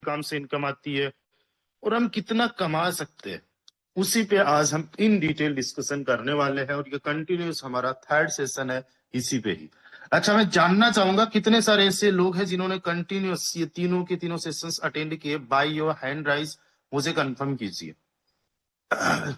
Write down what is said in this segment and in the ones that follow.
काम से इनकम आती है और हम कितना कमा सकते हैं, उसी पे आज हम इन डिटेल डिस्कशन करने वाले हैं। और ये कंटिन्यूस हमारा थर्ड सेशन है इसी पे ही। अच्छा, मैं जानना चाहूंगा कितने सारे ऐसे लोग हैं जिन्होंने कंटिन्यूस ये तीनों के तीनों सेशंस अटेंड किए। बाय योर हैंड राइज, मुझे कंफर्म कीजिए।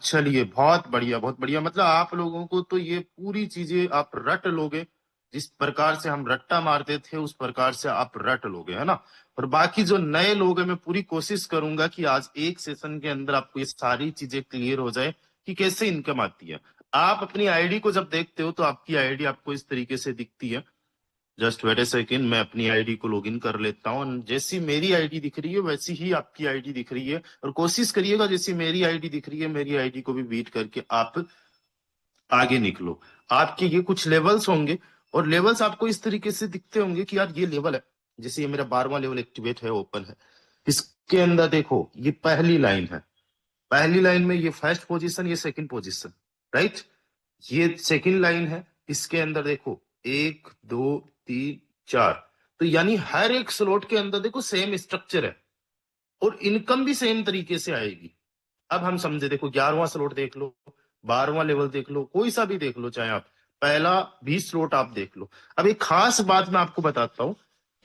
चलिए, बहुत बढ़िया बहुत बढ़िया। मतलब आप लोगों को तो ये पूरी चीजें आप रट लोगे, जिस प्रकार से हम रट्टा मारते थे उस प्रकार से आप रट लोगे, है ना। और बाकी जो नए लोग हैं, मैं पूरी कोशिश करूंगा कि आज एक सेशन के अंदर आपको ये सारी चीजें क्लियर हो जाए कि कैसे इनकम आती है। आप अपनी आईडी को जब देखते हो तो आपकी आईडी आपको इस तरीके से दिखती है। जस्ट वेट ए सेकेंड, मैं अपनी आईडी को लॉगिन कर लेता हूँ। जैसी मेरी आईडी दिख रही है वैसी ही आपकी आईडी दिख रही है, और कोशिश करिएगा जैसी मेरी आईडी दिख रही है मेरी आईडी को भी बीट करके आप आगे निकलो। आपके ये कुछ लेवल्स होंगे, और लेवल्स आपको इस तरीके से दिखते होंगे कि यार ये लेवल है। जैसे ये मेरा 12वां लेवल एक्टिवेट है, ओपन है। इसके अंदर देखो, ये पहली लाइन है। पहली लाइन में ये फर्स्ट पोजीशन, ये सेकंड पोजीशन, राइट। ये सेकंड लाइन है। इसके अंदर देखो 1 2 3 4, तो यानी हर एक स्लॉट के अंदर देखो सेम स्ट्रक्चर है और इनकम भी सेम तरीके से आएगी। अब हम समझे, देखो 11वां स्लॉट देख लो, 12वां लेवल देख लो, कोई सा भी देख लो, चाहे आप पहला 20 स्लॉट आप देख लो। अब एक खास बात मैं आपको बताता हूं,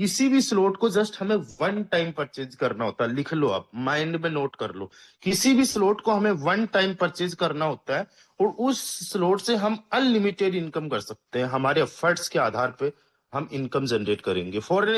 किसी भी स्लॉट को जस्ट हमें वन टाइम परचेज करना होता है। लिख लो, आप माइंड में नोट कर लो। किसी भी स्लॉट को हमें वन टाइम परचेज करना होता है, और उस स्लॉट से हम अनलिमिटेड इनकम कर सकते हैं। हमारे एफर्ट्स के आधार पे हम इनकम जनरेट करेंगे। फॉर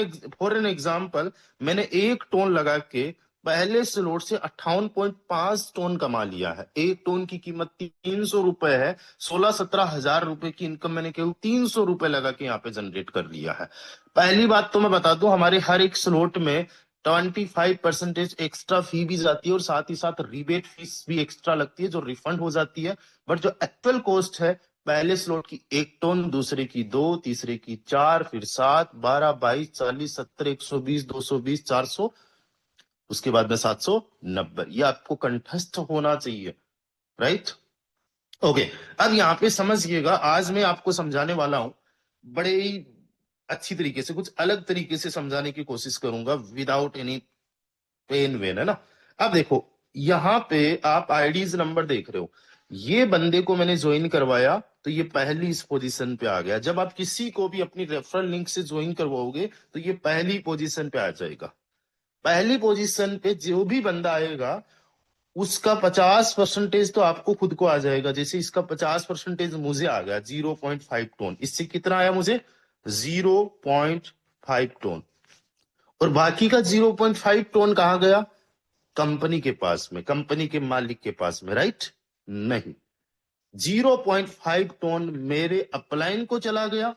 एन एग्जाम्पल, मैंने एक टोन लगा के पहले स्लॉट से 58.5 टोन कमा लिया है। एक टोन की कीमत 300 रुपए है। 16-17 हजार रुपए की इनकम मैंने केवल 300 रुपए लगा के यहाँ पे जनरेट कर लिया है। पहली बात तो मैं बता दूं, हमारे हर एक स्लॉट में 25% एक्स्ट्रा फी भी जाती है, और साथ ही साथ रिबेट फीस भी एक्स्ट्रा लगती है जो रिफंड हो जाती है। बट जो एक्चुअल कॉस्ट है, पहले स्लॉट की 1 टोन, दूसरे की 2, तीसरे की 4, फिर 7, 12, 22, 40, 70, 120, 220, 400, उसके बाद में 790। ये आपको कंठस्थ होना चाहिए, राइट। ओके, अब यहाँ पे समझिएगा, आज मैं आपको समझाने वाला हूं बड़े ही अच्छी तरीके से, कुछ अलग तरीके से समझाने की कोशिश करूंगा, विदाउट एनी पेन वेन, है ना। अब देखो, यहाँ पे आप आईडीज नंबर देख रहे हो। ये बंदे को मैंने ज्वाइन करवाया तो ये पहली इस पोजीशन पे आ गया। जब आप किसी को भी अपनी रेफरल लिंक से ज्वाइन करवाओगे तो ये पहली पोजीशन पे आ जाएगा। पहली पोजीशन पे जो भी बंदा आएगा उसका 50% तो आपको खुद को आ जाएगा। जैसे इसका 50% मुझे आ गया 0.5 टोन। इससे कितना आया मुझे? 0.5 टोन। और बाकी का 0.5 टोन कहां गया? कंपनी के पास में, कंपनी के मालिक के पास में, राइट। नहीं, 0.5 टोन मेरे अपलाइन को चला गया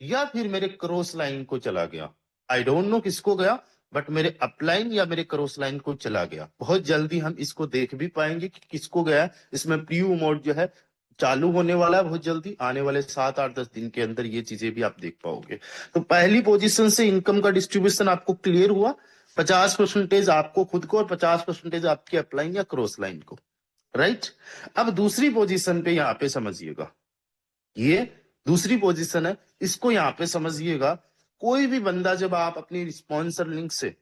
या फिर मेरे क्रॉस लाइन को चला गया। आई डोंट नो किसको गया, बट मेरे अपलाइन या मेरे क्रॉस लाइन को चला गया। बहुत जल्दी हम इसको देख भी पाएंगे कि किसको गया। इसमें प्रीव्यू मोड जो है चालू होने वाला है बहुत जल्दी, आने वाले 7 8 10 दिन के अंदर ये चीजें भी आप देख पाओगे। तो पहली पोजीशन से इनकम का डिस्ट्रीब्यूशन आपको क्लियर हुआ। 50% आपको खुद को और 50% आपके अपलाइन या क्रॉस लाइन को, राइट। अब दूसरी पोजीशन पे यहां पे समझिएगा, ये दूसरी पोजीशन है, इसको यहां पे समझिएगा। कोई भी बंदा जब आप अपनी स्पॉन्सर लिंक से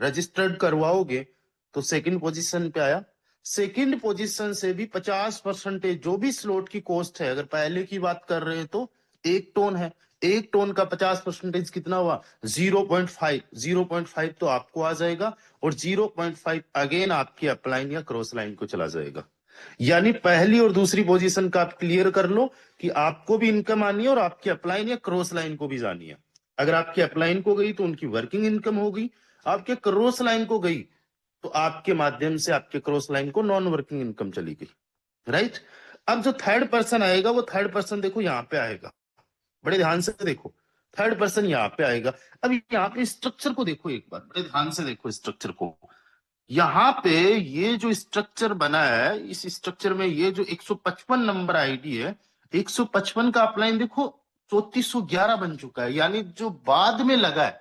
रजिस्टर्ड करवाओगे तो सेकंड पोजीशन पे आया। सेकंड पोजीशन से भी 50% जो भी स्लॉट की कॉस्ट है, अगर पहले की बात कर रहे हैं तो 1 टोन है। 1 टोन का 50% कितना हुआ? 0.5। 0.5 तो आपको आ जाएगा, और 0.5 अगेन आपकी अपलाइन या क्रॉस लाइन को चला जाएगा। यानी पहली और दूसरी पोजीशन का आप क्लियर कर लो कि आपको भी इनकम आनी है और आपकी अपलाइन या क्रॉस लाइन को भी जानी है। अगर आपकी अपलाइन को गई तो उनकी वर्किंग इनकम होगी, आपके क्रॉस लाइन को गई तो आपके माध्यम से आपके क्रॉस लाइन को नॉन वर्किंग इनकम चली गई, राइट। अब जो थर्ड पर्सन आएगा वो थर्ड पर्सन देखो यहां पे आएगा, बड़े ध्यान से देखो। थर्ड पर्सन यहाँ पे आएगा। अब यहाँ पे स्ट्रक्चर को देखो, एक बार बड़े ध्यान से देखो स्ट्रक्चर को। यहाँ पे ये जो स्ट्रक्चर बना है, इस स्ट्रक्चर में ये जो 155 नंबर आईडी है, 155 का अपलाइन देखो 3411 बन चुका है। यानी जो बाद में लगा है,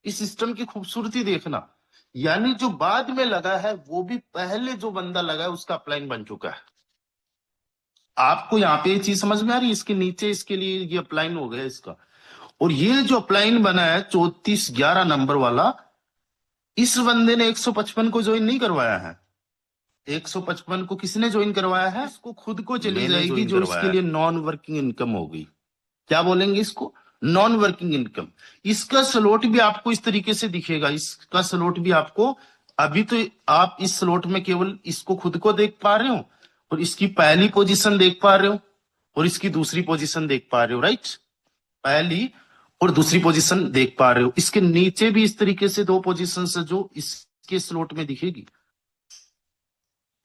इस सिस्टम की खूबसूरती देखना, यानी जो बाद में लगा है वो भी पहले जो बंदा लगा है उसका अपलाइन बन चुका है। आपको यहाँ पे ये चीज समझ में आ रही है? इसके नीचे इसके लिए ये अपलाइन हो गया इसका। और ये जो अपलाइन बना है 3411 नंबर वाला, इस बंदे ने 155 को ज्वाइन नहीं करवाया है। 155 को किसने ज्वाइन करवाया है? इसको खुद को चली मैंने जाएगी, ज्वाइन जो करवाया इसके है। लिए नॉन वर्किंग इनकम होगी। क्या बोलेंगे इसको? Non working income. इसका स्लॉट भी आपको इस तरीके से दिखेगा। इसका स्लॉट भी आपको, अभी तो आप इस स्लॉट में केवल इसको खुद को देख पा रहे हो, और इसकी पहली पोजीशन देख पा रहे हो, और इसकी दूसरी पोजीशन देख पा रहे हो, राइट? पहली और दूसरी पोजीशन देख पा रहे हो। इसके नीचे भी इस तरीके से दो पोजीशन है जो इसके स्लॉट में दिखेगी,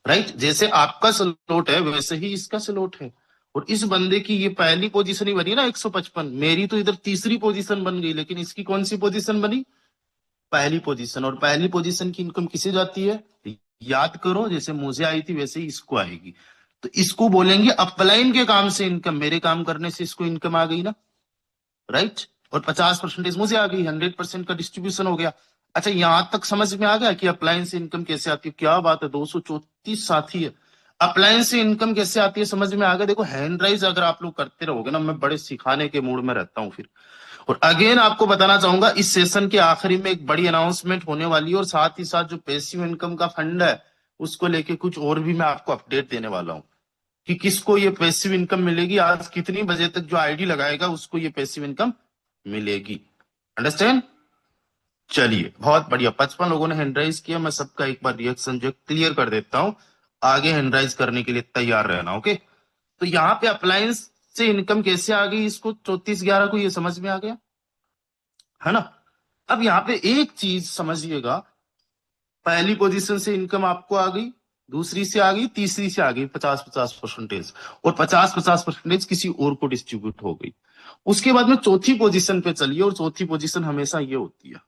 राइट? जैसे आपका स्लॉट है वैसे ही इसका स्लॉट है। और इस बंदे की ये पहली पोजीशन ही बनी ना 155, मेरी तो इधर तीसरी पोजीशन बन गई, लेकिन इसकी कौन सी पोजीशन बनी? पहली पोजीशन। और पहली पोजीशन की इनकम किसे जाती है? याद करो, जैसे मुझे आई थी वैसे ही इसको आएगी। तो इसको बोलेंगे अपलाइन के काम से इनकम। मेरे काम करने से इसको इनकम आ गई ना, राइट? और 50% मुझे आ गई, 100% का डिस्ट्रीब्यूशन हो गया। अच्छा, यहां तक समझ में आ गया कि अप्लायंस से इनकम कैसे आती है? क्या बात है, 234 साथी है। अप्लायंस से इनकम कैसे आती है समझ में आ गया। देखो, हैंड राइज अगर आप लोग करते रहोगे ना, मैं बड़े सिखाने के मूड में रहता हूं फिर। और अगेन आपको बताना चाहूंगा, इस सेशन के आखिरी में एक बड़ी अनाउंसमेंट होने वाली है, और साथ ही साथ जो पैसिव इनकम का फंड है उसको लेके कुछ और भी मैं आपको अपडेट देने वाला हूं कि किसको ये पैसिव इनकम मिलेगी। आज कितनी बजे तक जो आईडी लगाएगा उसको ये पैसिव इनकम मिलेगी। अंडरस्टैंड? चलिए, बहुत बढ़िया। 55 लोगों ने हैंड राइज किया। मैं सबका एक बार रिएक्शन जो क्लियर कर देता हूं, आगे हैंड राइज करने के लिए तैयार रहना। ओके, तो यहाँ पे अप्लायंस से इनकम कैसे आ गई, इसको 34/11 को ये समझ में आ गया है ना? अब यहाँ पे एक चीज समझिएगा, पहली पोजीशन से इनकम आपको आ गई, दूसरी से आ गई, तीसरी से आ गई 50-50%, और 50-50% किसी और को डिस्ट्रीब्यूट हो गई। उसके बाद में चौथी पोजीशन पे चलिए, और चौथी पोजीशन हमेशा ये होती है।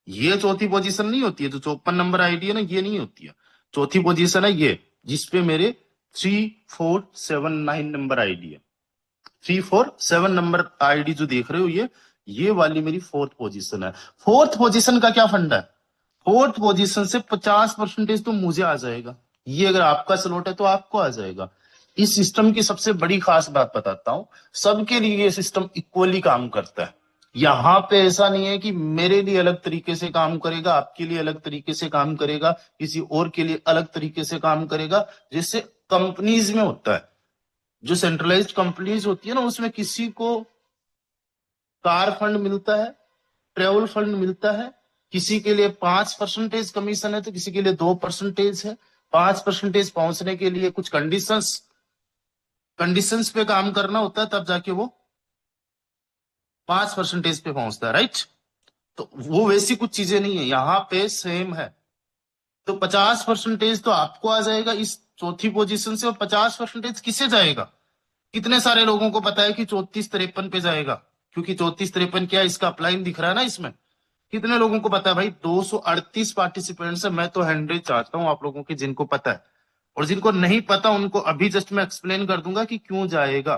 ये चौथी पोजीशन नहीं होती है, जो 54 नंबर आईडी है ना, ये नहीं होती है। चौथी पोजीशन है ये, जिसपे मेरे 3479 नंबर आईडी है। 347 नंबर आईडी जो देख रहे हो, ये वाली मेरी फोर्थ पोजीशन है। फोर्थ पोजीशन का क्या फंड है? फोर्थ पोजीशन से 50% तो मुझे आ जाएगा। ये अगर आपका स्लॉट है तो आपको आ जाएगा। इस सिस्टम की सबसे बड़ी खास बात बताता हूं, सबके लिए ये सिस्टम इक्वली काम करता है। यहां पे ऐसा नहीं है कि मेरे लिए अलग तरीके से काम करेगा, आपके लिए अलग तरीके से काम करेगा, किसी और के लिए अलग तरीके से काम करेगा, जैसे कंपनीज में होता है। जो सेंट्रलाइज्ड कंपनीज होती है ना, उसमें किसी को कार फंड मिलता है, ट्रेवल फंड मिलता है। किसी के लिए 5% कमीशन है तो किसी के लिए 2% है। 5% पहुंचने के लिए कुछ कंडीशंस कंडीशंस पे काम करना होता है, तब जाके वो 5% पे पहुंचता है, राइट? तो वो वैसी कुछ चीजें नहीं है, यहाँ पे सेम है। तो 50% तो आपको आ जाएगा इस चौथी पोजीशन से, और 50% किसे जाएगा? कितने सारे लोगों को पता है कि 3453 पे जाएगा? क्योंकि 3453 क्या है, इसका अपलाइन दिख रहा है ना इसमें। कितने लोगों को पता है भाई? 238 पार्टिसिपेंट्स है। मैं तो 100 चाहता हूं आप लोगों के, जिनको पता है। और जिनको नहीं पता उनको अभी जस्ट मैं एक्सप्लेन कर दूंगा कि क्यों जाएगा।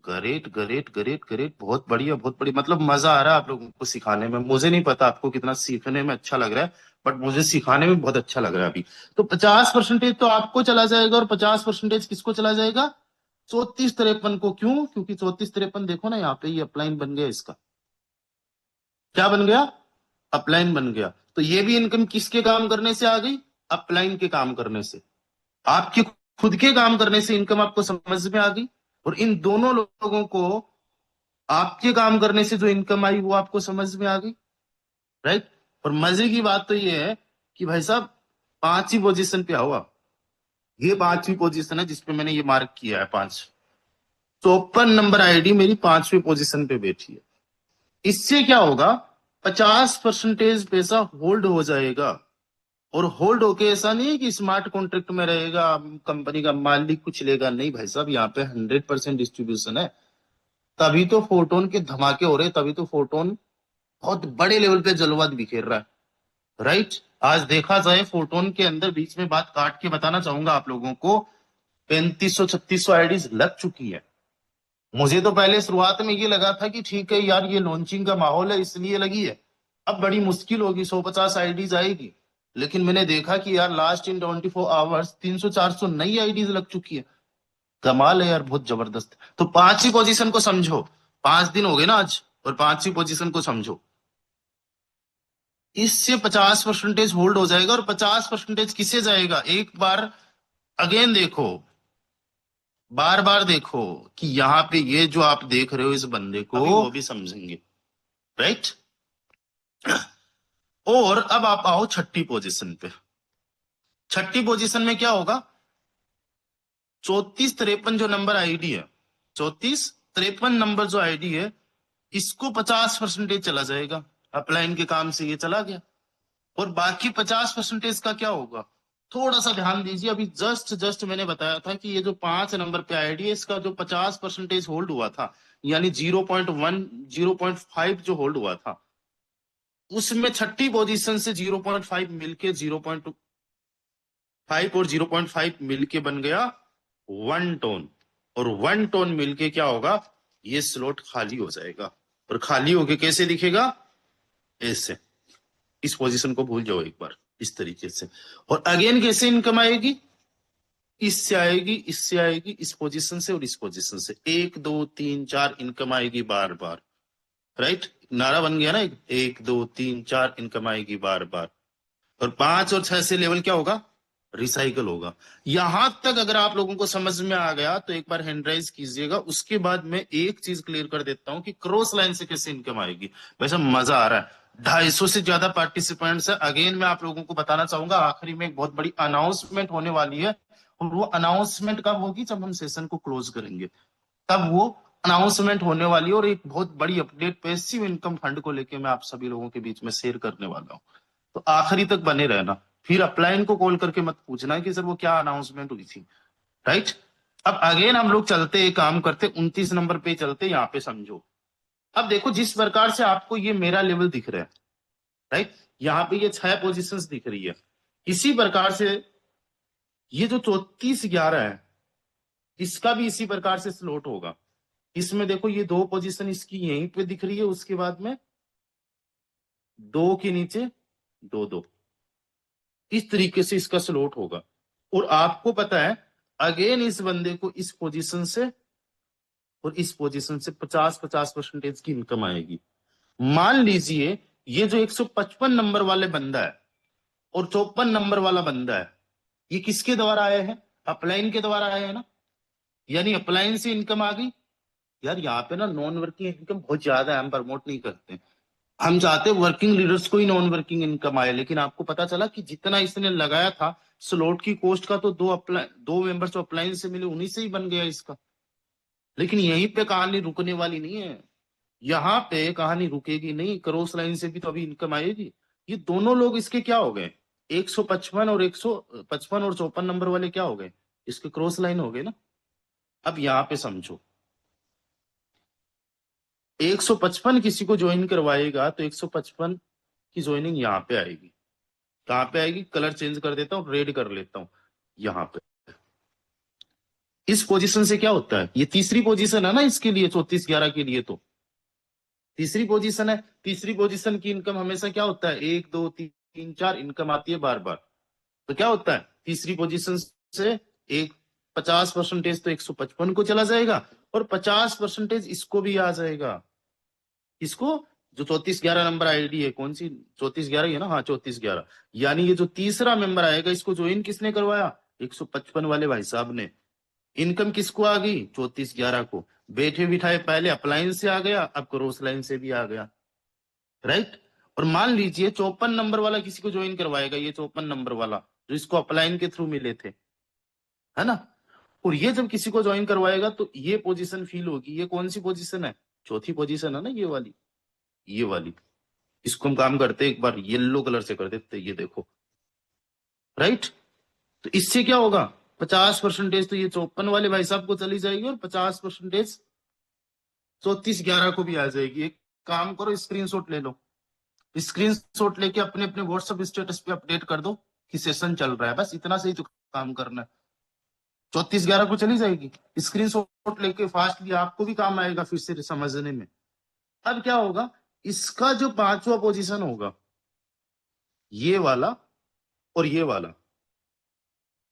ग्रेट ग्रेट ग्रेट ग्रेट, बहुत बढ़िया बहुत बढ़िया। मतलब मजा आ रहा है आप लोगों को सिखाने में। मुझे नहीं पता आपको कितना सीखने में अच्छा लग रहा है, बट मुझे सिखाने में बहुत अच्छा लग रहा है अभी। तो 50% तो आपको चला जाएगा, और 50% किसको चला जाएगा? 3453 को। क्यों? क्योंकि 3453 देखो ना, यहाँ पे ये अपलाइन बन गया इसका। क्या बन गया? अपलाइन बन गया। तो ये भी इनकम किसके काम करने से आ गई? अपलाइन के काम करने से। आपके खुद के काम करने से इनकम आपको समझ में आ गई, और इन दोनों लोगों को आपके काम करने से जो इनकम आई वो आपको समझ में आ गई, राइट? और मजे की बात तो ये है कि भाई साहब, पांचवी पोजीशन पे आओ आप। ये पांचवी पोजीशन है जिसपे मैंने ये मार्क किया है 5। 54 नंबर आईडी मेरी पांचवी पोजीशन पे बैठी है। इससे क्या होगा? 50% पैसा होल्ड हो जाएगा। और होल्ड होके ऐसा नहीं है कि स्मार्ट कॉन्ट्रैक्ट में रहेगा, कंपनी का मालिक कुछ लेगा, नहीं भाई साहब, यहाँ पे 100% डिस्ट्रीब्यूशन है। तभी तो फोटोन के धमाके हो रहे हैं, तभी तो फोटोन बहुत बड़े लेवल पे जलवा बिखेर रहा है, राइट? आज देखा जाए, फोटोन के अंदर बीच में बात काट के बताना चाहूंगा आप लोगों को, 3500-3600 आईडीज लग चुकी है। मुझे तो पहले शुरुआत में ये लगा था कि ठीक है यार, ये लॉन्चिंग का माहौल है इसलिए लगी है, अब बड़ी मुश्किल होगी, 150 आईडीज आएगी। लेकिन मैंने देखा कि यार लास्ट इन 24 आवर्स 300-400 नई आईडीज लग चुकी है। कमाल है यार, बहुत जबरदस्त। तो पांचवी पोजीशन को समझो। 5 दिन हो गए ना आज, और पांचवी पोजीशन को समझो। इससे 50% होल्ड हो जाएगा और 50% किसे जाएगा, एक बार अगेन देखो, बार बार देखो कि यहाँ पे ये जो आप देख रहे हो इस बंदे को, अभी वो भी समझेंगे, राइट। और अब आप आओ छठी पोजीशन पे। छठी पोजीशन में क्या होगा, 3453 जो नंबर आईडी है, 3453 नंबर जो आईडी है, इसको 50% चला जाएगा, अपलाइन के काम से ये चला गया। और बाकी 50% का क्या होगा, थोड़ा सा ध्यान दीजिए, अभी जस्ट जस्ट मैंने बताया था कि ये जो 5 नंबर पे आईडी है, इसका जो 50% होल्ड हुआ था, यानी 0.1 0.5 जो होल्ड हुआ था, उसमें छठी पोजीशन से 0.5 मिलके 0.5 और 0.5 मिलके बन गया 1 टोन। और 1 टोन मिलके क्या होगा, ये स्लॉट खाली हो जाएगा। और खाली होके कैसे दिखेगा, ऐसे। इस पोजीशन को भूल जाओ एक बार, इस तरीके से। और अगेन कैसे इनकम आएगी, इससे आएगी, इससे आएगी, इस पोजीशन से और इस पोजीशन से, 1 2 3 4 इनकम आएगी बार बार, राइट। नारा बन गया ना, 1 2 3 4 इनकम आएगी बार बार। और 5 और 6 से लेवल क्या होगा, रिसाइकल होगा। यहां तक अगर आप लोगों को समझ में आ गया तो एक बार हैंड राइज कीजिएगा। उसके बाद मैं एक चीज क्लियर कर देता हूं कि क्रॉस लाइन से कैसे इनकम आएगी। वैसे मजा आ रहा है, 250 से ज्यादा पार्टिसिपेंट्स है। अगेन मैं आप लोगों को बताना चाहूंगा, आखिरी में एक बहुत बड़ी अनाउंसमेंट होने वाली है। और वो अनाउंसमेंट कब होगी, जब हम सेशन को क्लोज करेंगे, तब वो अनाउंसमेंट होने वाली है। और एक बहुत बड़ी अपडेट पैसिव इनकम फंड को लेके मैं आप सभी लोगों के बीच में शेयर करने वाला हूं, तो आखिरी तक बने रहना। फिर अपलाइन को कॉल करके मत पूछना कि सर वो क्या अनाउंसमेंट हुई थी, राइट। अब अगेन हम लोग चलते, एक काम करते, 29 नंबर पे चलते, यहाँ पे समझो। अब देखो, जिस प्रकार से आपको ये मेरा लेवल दिख रहा है, राइट, यहाँ पे ये 6 पोजीशंस दिख रही है, इसी प्रकार से ये जो 3411 है, इसका भी इसी प्रकार से स्लॉट होगा। इसमें देखो, ये 2 पोजीशन इसकी यहीं पे दिख रही है, उसके बाद में 2 के नीचे 2 2, इस तरीके से इसका स्लॉट होगा। और आपको पता है, अगेन इस बंदे को इस पोजीशन से और इस पोजीशन से 50-50% की इनकम आएगी। मान लीजिए ये जो 155 नंबर वाले बंदा है और 54 नंबर वाला बंदा है, ये किसके द्वारा आए हैं, अपलाइन के द्वारा आए हैं ना, यानी अपलाइन से इनकम आ गई। यार यहाँ पे ना नॉन वर्किंग इनकम बहुत ज्यादा है, हम प्रमोट नहीं करते। हम चाहते वर्किंग लीडर्स को ही नॉन वर्किंग इनकम आए। लेकिन आपको पता चला कि जितना इसने लगाया था स्लॉट की कॉस्ट का, तो 2 मेंबर्स अप्लायंस से मिले, उन्हीं से ही बन गया इसका। लेकिन यहीं पे कहानी रुकने वाली नहीं है, यहाँ पे कहानी रुकेगी नहीं, क्रॉस लाइन से भी तो अभी इनकम आएगी। ये दोनों लोग इसके क्या हो गए, 155 और 155 और 54 नंबर वाले क्या हो गए, इसके क्रॉस लाइन हो गए ना। अब यहाँ पे समझो, 155 किसी को ज्वाइन करवाएगा तो 155 की ज्वाइनिंग यहाँ पे आएगी। कहां पे आएगी, कलर चेंज कर देता हूं, रेड कर लेता हूं, यहां पे। इस पोजीशन से क्या होता है, ये तीसरी पोजीशन है ना इसके लिए, 3411 के लिए तो तीसरी पोजीशन है। तीसरी पोजीशन की इनकम हमेशा क्या होता है, 1 2 3 4 इनकम आती है बार बार। तो क्या होता है, तीसरी पोजीशन से एक 50% तो 155 को चला जाएगा और 50% इसको भी आ जाएगा। इसको, जो 3411 नंबर आईडी है, कौन सी 3411 है ना, हाँ 3411, यानी ये जो तीसरा मेंबर आएगा, इसको ज्वाइन किसने करवाया, 155 वाले भाई साहब ने। इनकम किसको आ गई, 3411 को। बैठे बिठाए पहले अपलाइन से आ गया, अब क्रॉस लाइन से भी आ गया, राइट। और मान लीजिए 54 नंबर वाला किसी को ज्वाइन करवाएगा, ये 54 नंबर वाला जो इसको अपलाइन के थ्रू मिले थे, है ना। और ये जब किसी को ज्वाइन करवाएगा तो ये पोजीशन फील होगी। ये कौन सी पोजीशन है, चौथी पोजीशन है ना, ये वाली, ये वाली। इसको हम काम करते, एक बार येलो कलर से कर देते, ये देखो, राइट। तो इससे क्या होगा, 50% तो ये 54 वाले भाई साहब को चली जाएगी और 50% 3411 को भी आ जाएगी। एक काम करो, स्क्रीनशॉट ले लो, स्क्रीनशॉट लेके अपने अपने व्हाट्सएप स्टेटस पे अपडेट कर दो कि सेशन चल रहा है। बस इतना से ही तो काम करना है। 3411 को चली जाएगी, स्क्रीनशॉट लेके फास्टली, आपको भी काम आएगा फिर से समझने में। अब क्या होगा, इसका जो 5वां पोजीशन होगा, ये वाला और ये वाला,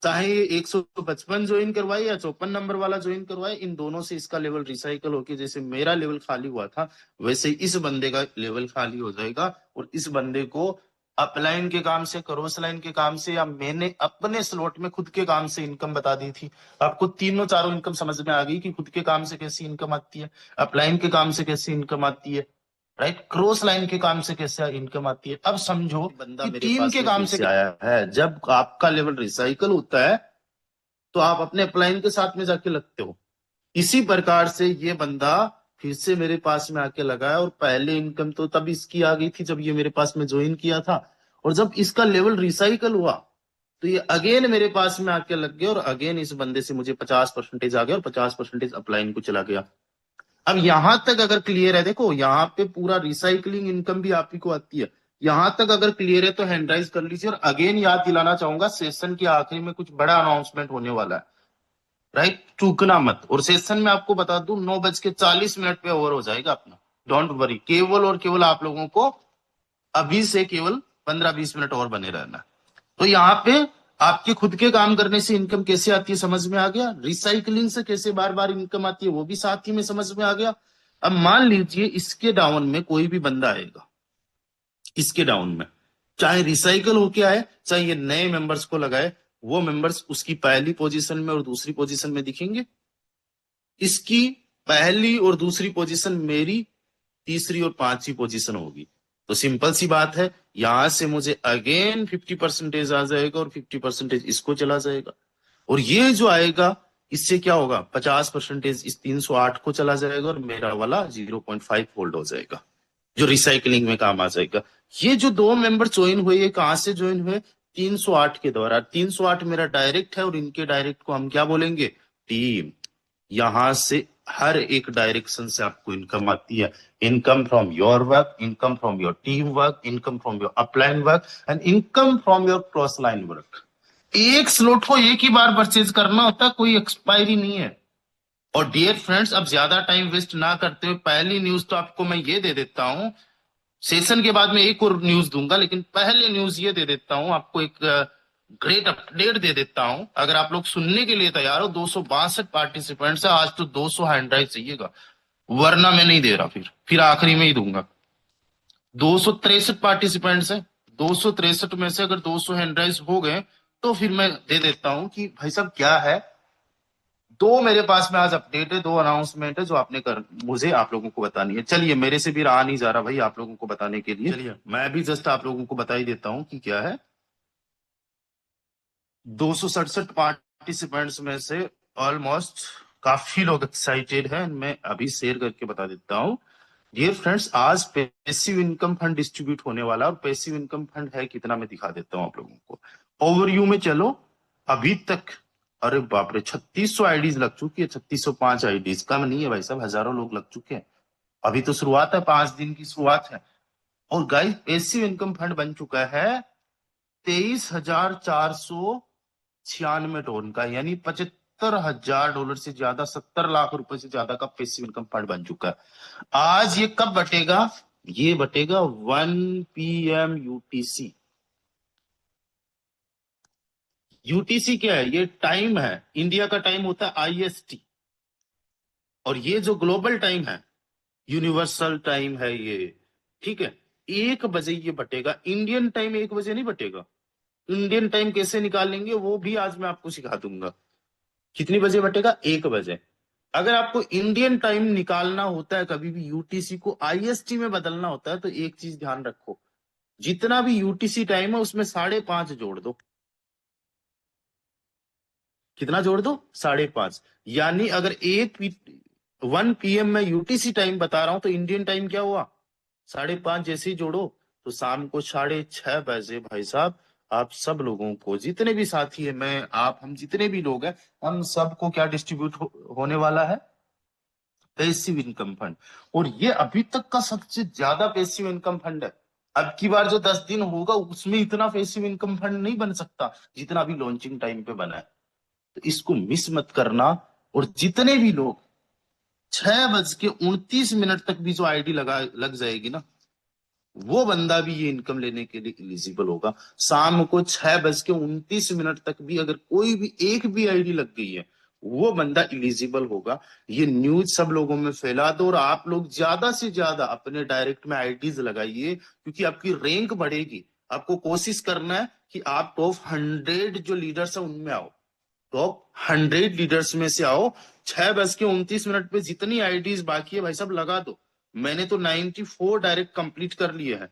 चाहे ये 155 ज्वाइन करवाए या 54 नंबर वाला ज्वाइन करवाए, इन दोनों से इसका लेवल रिसाइकल होके, जैसे मेरा लेवल खाली हुआ था वैसे इस बंदे का लेवल खाली हो जाएगा और इस बंदे को अपलाइन के काम से, क्रॉस लाइन के काम से, या मैंने अपने स्लॉट में खुद के काम से इनकम बता दी थी। आपको तीनों चारों इनकम समझ में आ गई कि खुद के काम से कैसी इनकम आती है, अपलाइन के काम से कैसी इनकम आती है, राइट, क्रॉस लाइन के काम से कैसे इनकम आती है। अब समझो बंदा कि टीम के काम से आया है। जब आपका लेवल रिसाइकल होता है तो आप अपने अपलाइन के साथ में जाके लगते हो। इसी प्रकार से ये बंदा फिर से मेरे पास में आके लगा है, और पहले इनकम तो तब इसकी आ गई थी जब ये मेरे पास में ज्वाइन किया था, और जब इसका लेवल रिसाइकल हुआ तो ये अगेन मेरे पास में आके लग गया, और अगेन इस बंदे से मुझे 50% आ गया, और 50% अपलाइन को चला गया। अब यहां तक अगर क्लियर है, देखो यहाँ पे पूरा रिसाइकलिंग इनकम भी आप ही को आती है। यहां तक अगर क्लियर है तो हैंड राइज कर लीजिए। और अगेन याद दिलाना चाहूंगा, सेशन के आखिरी में कुछ बड़ा अनाउंसमेंट होने वाला है, राइट, चूकना मत। और सेशन में आपको बता दूं 9:40 पे ओवर हो जाएगा अपना, डोंट वरी। केवल और केवल आप लोगों को अभी से केवल 15-20 मिनट और बने रहना। तो यहाँ पे आपके खुद के काम करने से इनकम कैसे आती है समझ में आ गया, रिसाइकलिंग से कैसे बार बार इनकम आती है वो भी साथ ही में समझ में आ गया। अब मान लीजिए इसके डाउन में कोई भी बंदा आएगा, इसके डाउन में चाहे रिसाइकल होके आए, चाहे ये नए मेंबर्स को लगाए, वो मेंबर्स उसकी पहली पोजीशन में और दूसरी पोजीशन में दिखेंगे। इसकी पहली और दूसरी पोजीशन मेरी तीसरी और पांचवी पोजीशन होगी। तो सिंपल सी बात है, यहां से मुझे अगेन 50% आ जाएगा और 50% इसको चला जाएगा। और ये जो आएगा इससे क्या होगा, 50% इस 308 को चला जाएगा, और मेरा वाला 0.5 होल्ड हो जाएगा, जो रिसाइकलिंग में काम आ जाएगा। ये जो दो मेंबर ज्वाइन हुए, ये कहां से ज्वाइन हुए, 308 के द्वारा। 308 मेरा डायरेक्ट है, और इनके डायरेक्ट को हम क्या बोलेंगे, टीम। यहां से हर एक डायरेक्शन से आपको इनकम आती है। Income from your work, income from your team work, income from your upline work, and income from your cross line work. एक स्लॉट को एक ही बार परचेज करना होता है, कोई एक्सपायरी नहीं है। और डियर फ्रेंड्स, अब ज्यादा टाइम वेस्ट ना करते हुए पहली न्यूज तो आपको मैं ये दे देता हूं। सेशन के बाद में एक और न्यूज दूंगा, लेकिन पहले न्यूज ये दे देता हूं आपको, एक ग्रेट अपडेट दे देता हूं। अगर आप लोग सुनने के लिए तैयार हो, 262 पार्टिसिपेंट्स है, आज तो 200 हैंड राइज चाहिएगा, वरना मैं नहीं दे रहा, फिर आखिरी में ही दूंगा। 263 पार्टिसिपेंट्स है, 263 में से अगर 200 हैंड राइज हो गए तो फिर मैं दे देता हूं कि भाई साहब क्या है। दो मेरे पास में आज अपडेट है, दो अनाउंसमेंट है जो आपने मुझे आप लोगों को बतानी है। चलिए, मेरे से भी रहा नहीं जा रहा भाई आप लोगों को बताने के लिए। चलिए मैं भी जस्ट आप लोगों को बता ही देता हूं कि क्या है। 267 पार्टिसिपेंट्स में से ऑलमोस्ट काफी लोग एक्साइटेड हैं, मैं अभी शेयर करके बता देता हूं। डियर फ्रेंड्स, आज पैसिव इनकम फंड डिस्ट्रीब्यूट होने वाला, और पैसिव इनकम फंड है कितना मैं दिखा देता हूं आप लोगों को। ओवरव्यू में चलो। अभी तक अरे बाप रे 3600 आईडीज लग चुकी है, 3605 आईडीज, कम नहीं है भाई साहब, हजारों लोग लग चुके हैं। अभी तो शुरुआत है, 5 दिन की शुरुआत है। और गाइस, पैसिव इनकम फंड बन चुका है $23,496 का, यानी $75,000 से ज्यादा, 70 लाख रुपए से ज्यादा का पैसिव इनकम फंड बन चुका है। आज ये कब बटेगा, ये बटेगा 1 PM यूटीसी। यूटीसी क्या है, ये टाइम है, इंडिया का टाइम होता है IST, और ये जो ग्लोबल टाइम है, यूनिवर्सल टाइम है ये, ठीक है। 1 बजे ये बटेगा, इंडियन टाइम 1 बजे नहीं बटेगा। इंडियन टाइम कैसे निकालेंगे वो भी आज मैं आपको सिखा दूंगा। कितनी बजे बटेगा, 1 बजे। अगर आपको इंडियन टाइम निकालना होता है, कभी भी यूटीसी को IST में बदलना होता है, तो एक चीज ध्यान रखो, जितना भी यूटीसी टाइम है उसमें 5.5 जोड़ दो। कितना जोड़ दो, 5.5। यानी अगर 1 PM में यूटीसी टाइम बता रहा हूं, तो इंडियन टाइम क्या हुआ, 5.5। जैसे ही जोड़ो तो शाम को 6:30 भाई साहब, आप सब लोगों को, जितने भी साथी है, मैं आप हम जितने भी लोग हैं, हम सबको क्या डिस्ट्रीब्यूट होने वाला है, पैसिव इनकम फंड। और ये अभी तक का सबसे ज्यादा पैसिव इनकम फंड है। अब की बार जो 10 दिन होगा उसमें इतना पैसिव इनकम फंड नहीं बन सकता जितना अभी लॉन्चिंग टाइम पे बना है। तो इसको मिस मत करना। और जितने भी लोग 6:29 तक भी जो आईडी लग जाएगी ना, वो बंदा भी ये इनकम लेने के लिए एलिजिबल होगा। शाम को 6:29 तक भी अगर कोई भी एक भी आईडी लग गई है, वो बंदा एलिजिबल होगा। ये न्यूज सब लोगों में फैला दो, और आप लोग ज्यादा से ज्यादा अपने डायरेक्ट में आईडीज लगाइए, क्योंकि आपकी रैंक बढ़ेगी। आपको कोशिश करना है कि आप टॉप 100 जो लीडर्स है उनमें आओ, टॉप 100 लीडर्स में से आओ। 6:29 पे जितनी आईडीज बाकी है भाई साहब लगा दो। मैंने तो 94 डायरेक्ट कंप्लीट कर लिए हैं।